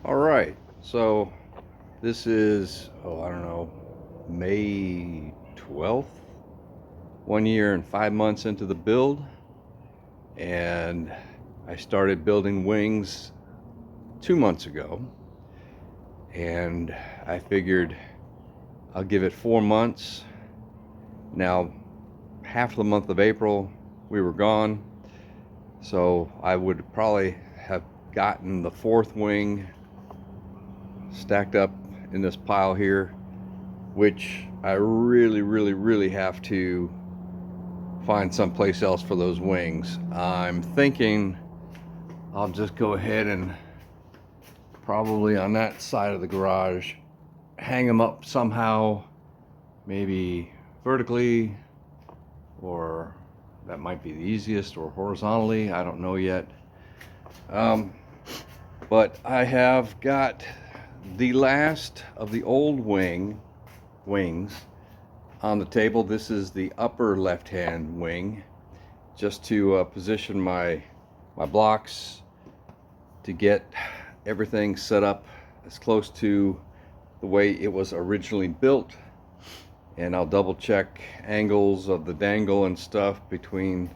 All right, so this is, I don't know, May 12th, 1 year and 5 months into the build, and I started building wings 2 months ago, and I figured I'll give it 4 months. Now, half the month of April, we were gone, so I would probably have gotten the fourth wing stacked up in this pile here, which I really have to find someplace else for those wings. I'm thinking I'll just go ahead and probably on that side of the garage hang them up somehow, maybe vertically, or that might be the easiest, or horizontally, I don't know yet. But I have got the last of the old wings on the table. This is the upper left hand wing, just to position my blocks to get everything set up as close to the way it was originally built. And I'll double check angles of the dangle and stuff between,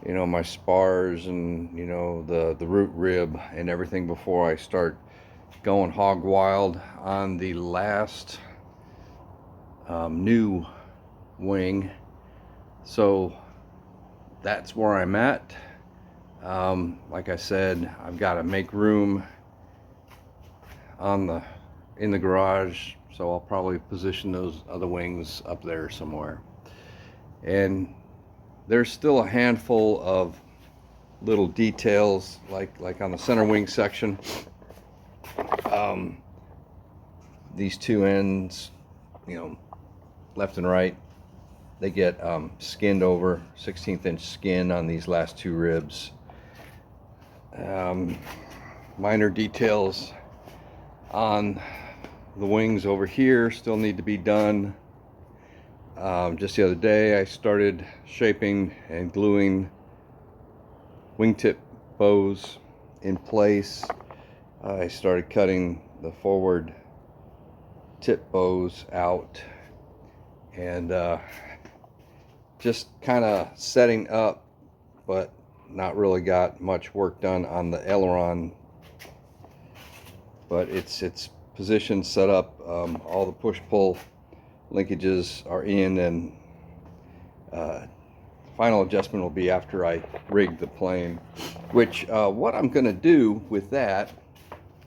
my spars and, the root rib and everything before I start going hog wild on the last new wing. So that's where I'm at. Like I said, I've got to make room in the garage, so I'll probably position those other wings up there somewhere. And there's still a handful of little details, like on the center wing section. These two ends, left and right, they get skinned over, 16th inch skin on these last two ribs. Minor details on the wings over here still need to be done. Just the other day I started shaping and gluing wingtip bows in place. I started cutting the forward tip bows out and just kind of setting up, but not really got much work done on the aileron. But it's positioned, set up. All the push-pull linkages are in, and final adjustment will be after I rig the plane. Which what I'm going to do with that,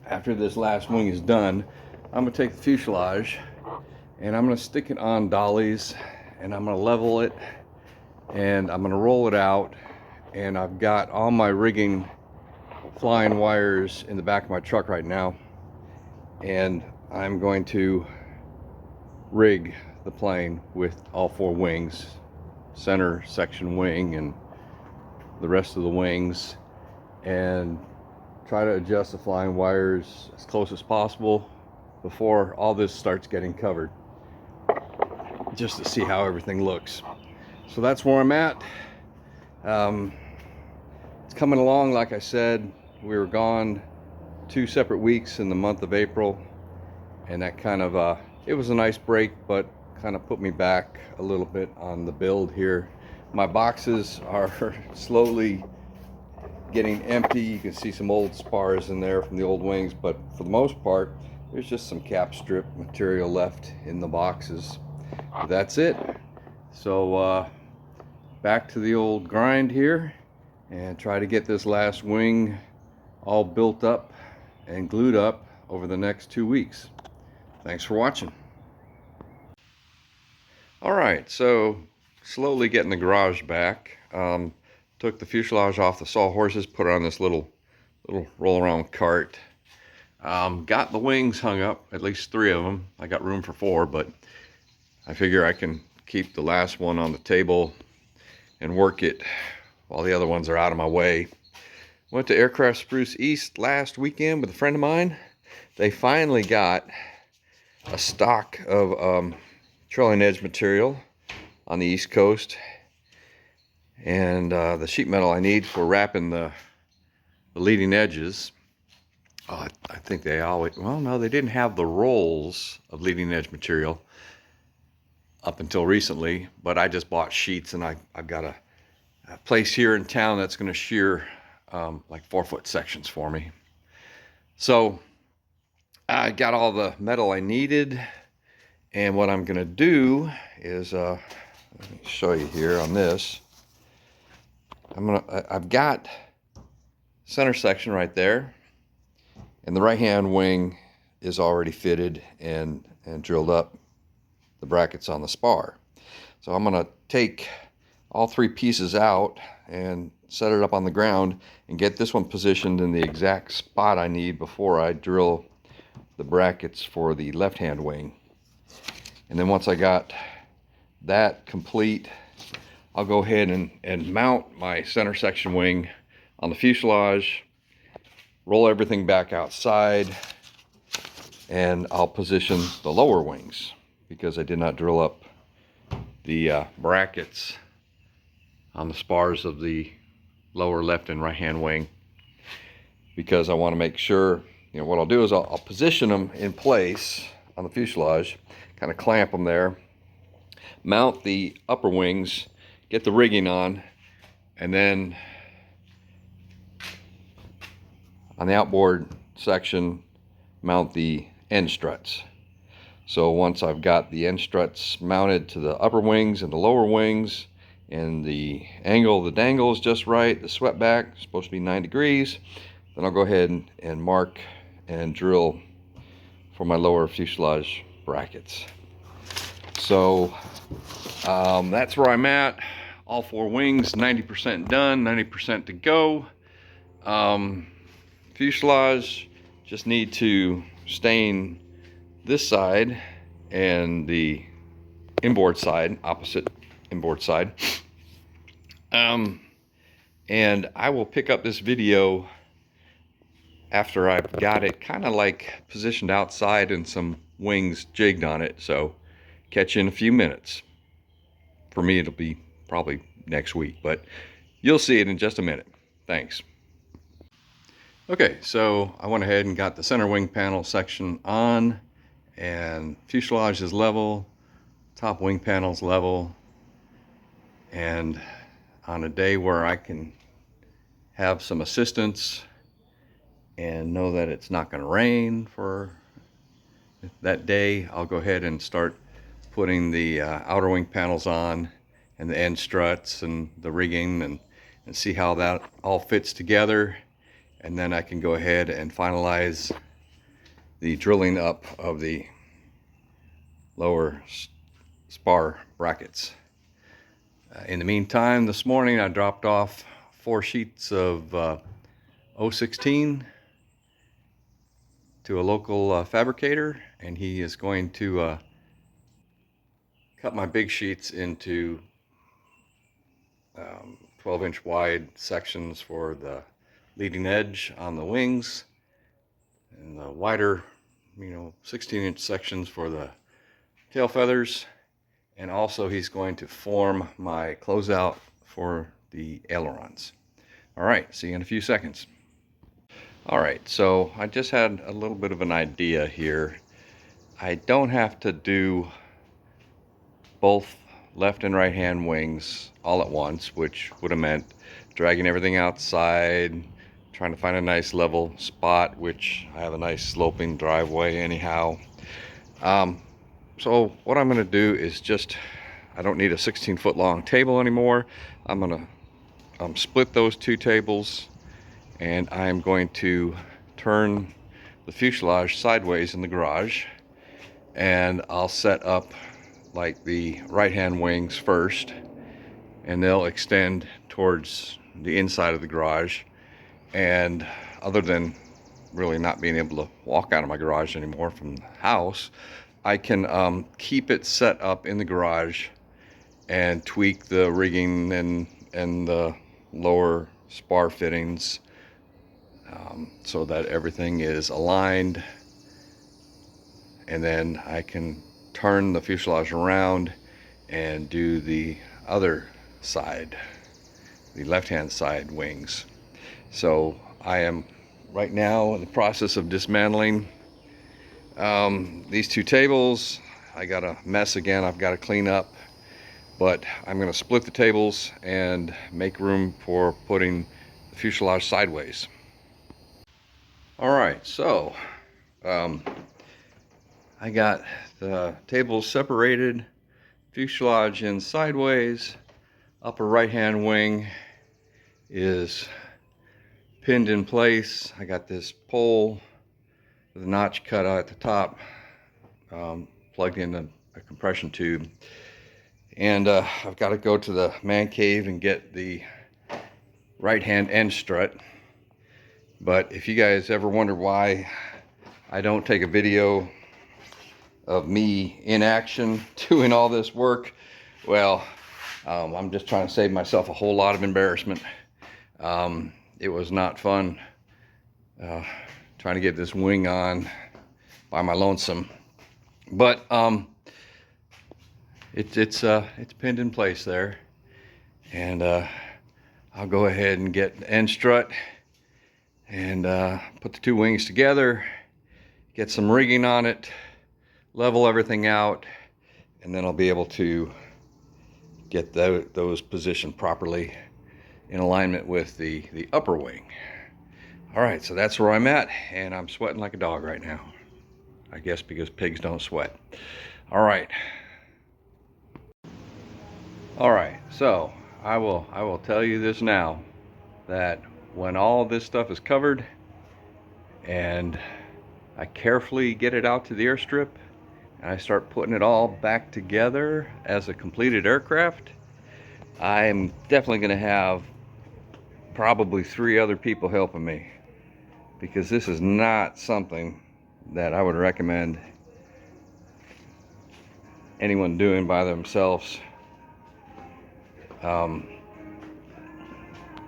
after this last wing is done, I'm going to take the fuselage and I'm going to stick it on dollies, and I'm going to level it, and I'm going to roll it out. And I've got all my rigging flying wires in the back of my truck right now, and I'm going to rig the plane with all four wings, center section wing and the rest of the wings, and try to adjust the flying wires as close as possible before all this starts getting covered, just to see how everything looks. So that's where I'm at. It's coming along. Like I said, we were gone 2 separate weeks in the month of April, and that kind of it was a nice break, but kind of put me back a little bit on the build here. My boxes are slowly getting empty. You can see some old spars in there from the old wings, but for the most part there's just some cap strip material left in the boxes. That's it. So back to the old grind here, and try to get this last wing all built up and glued up over the next 2 weeks. Thanks for watching. Alright, so slowly getting the garage back. Took the fuselage off the sawhorses, put it on this little roll around cart. Got the wings hung up, at least 3 of them. I got room for 4, but I figure I can keep the last one on the table and work it while the other ones are out of my way. Went to Aircraft Spruce East last weekend with a friend of mine. They finally got a stock of trailing edge material on the East Coast, and the sheet metal I need for wrapping the leading edges. I think they always, well, no, they didn't have the rolls of leading edge material up until recently, but I just bought sheets, and I've got a place here in town that's going to shear like 4-foot sections for me. So I got all the metal I needed, and what I'm going to do is, let me show you here on this. I've got center section right there, and the right hand wing is already fitted and drilled up the brackets on the spar. So I'm going to take all 3 pieces out and set it up on the ground and get this one positioned in the exact spot I need before I drill the brackets for the left hand wing. And then once I got that complete, I'll go ahead and mount my center section wing on the fuselage, roll everything back outside, and I'll position the lower wings because I did not drill up the brackets on the spars of the lower left and right hand wing, because I want to make sure, you know, what I'll do is I'll position them in place on the fuselage, kind of clamp them there, mount the upper wings, get the rigging on, and then on the outboard section mount the end struts. So once I've got the end struts mounted to the upper wings and the lower wings, and the angle of the dangle is just right, the swept back is supposed to be 9 degrees, then I'll go ahead and mark and drill for my lower fuselage brackets. So that's where I'm at. All 4 wings, 90% done, 90% to go. Fuselage, just need to stain this side and the inboard side, opposite inboard side. And I will pick up this video after I've got it kind of like positioned outside and some wings jigged on it. So catch you in a few minutes. For me, it'll be probably next week, but you'll see it in just a minute. Thanks. Okay, so I went ahead and got the center wing panel section on, and fuselage is level, top wing panel's level, and on a day where I can have some assistance and know that it's not going to rain for that day, I'll go ahead and start putting the outer wing panels on and the end struts and the rigging, and see how that all fits together. And then I can go ahead and finalize the drilling up of the lower spar brackets. In the meantime, this morning I dropped off 4 sheets of 016 to a local fabricator, and he is going to cut my big sheets into 12-inch wide sections for the leading edge on the wings, and the wider, 16-inch sections for the tail feathers. And also he's going to form my closeout for the ailerons. All right, see you in a few seconds. All right, so I just had a little bit of an idea here. I don't have to do both left and right hand wings all at once, which would have meant dragging everything outside, trying to find a nice level spot, which I have a nice sloping driveway anyhow. So what I'm going to do is I don't need a 16-foot long table anymore. I'm going to split those 2 tables, and I'm going to turn the fuselage sideways in the garage, and I'll set up like the right hand wings first, and they'll extend towards the inside of the garage. And other than really not being able to walk out of my garage anymore from the house, I can keep it set up in the garage and tweak the rigging and the lower spar fittings so that everything is aligned, and then I can turn the fuselage around and do the other side, the left-hand side wings. So I am right now in the process of dismantling these two tables. I got a mess again I've got to clean up, but I'm going to split the tables and make room for putting the fuselage sideways. All right, so I got the tables separated, fuselage in sideways, upper right hand wing is pinned in place. I got this pole with a notch cut out at the top, plugged in a compression tube, and I've got to go to the man cave and get the right hand end strut. But if you guys ever wonder why I don't take a video of me in action doing all this work, well, I'm just trying to save myself a whole lot of embarrassment. It was not fun trying to get this wing on by my lonesome, but it's pinned in place there, and I'll go ahead and get the end strut and put the two wings together, get some rigging on it, level everything out, and then I'll be able to get those positioned properly in alignment with the upper wing. All right, so that's where I'm at, and I'm sweating like a dog right now. I guess because pigs don't sweat. All right. All right, so I will tell you this now, that when all this stuff is covered and I carefully get it out to the airstrip and I start putting it all back together as a completed aircraft, I'm definitely going to have probably 3 other people helping me, because this is not something that I would recommend anyone doing by themselves,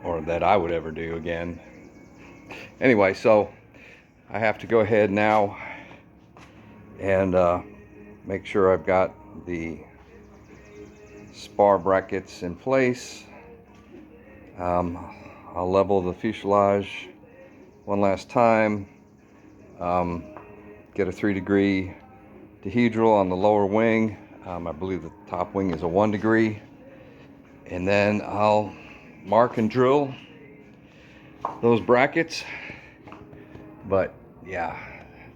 or that I would ever do again. Anyway, so I have to go ahead now and make sure I've got the spar brackets in place. I'll level the fuselage one last time, get a 3-degree dehedral on the lower wing. I believe the top wing is a 1 degree, and then I'll mark and drill those brackets. But yeah,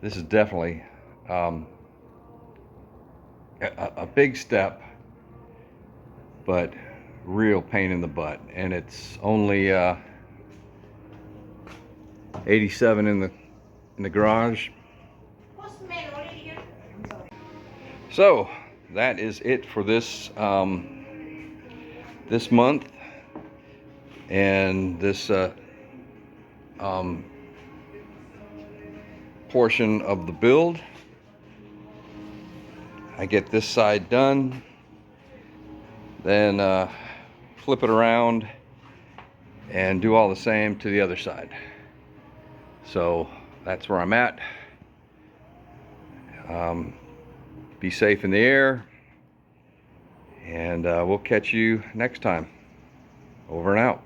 this is definitely a big step, but real pain in the butt, and it's only 87 in the garage. So that is it for this this month, and this portion of the build. I get this side done, then flip it around and do all the same to the other side. So that's where I'm at. Be safe in the air, and we'll catch you next time. Over and out.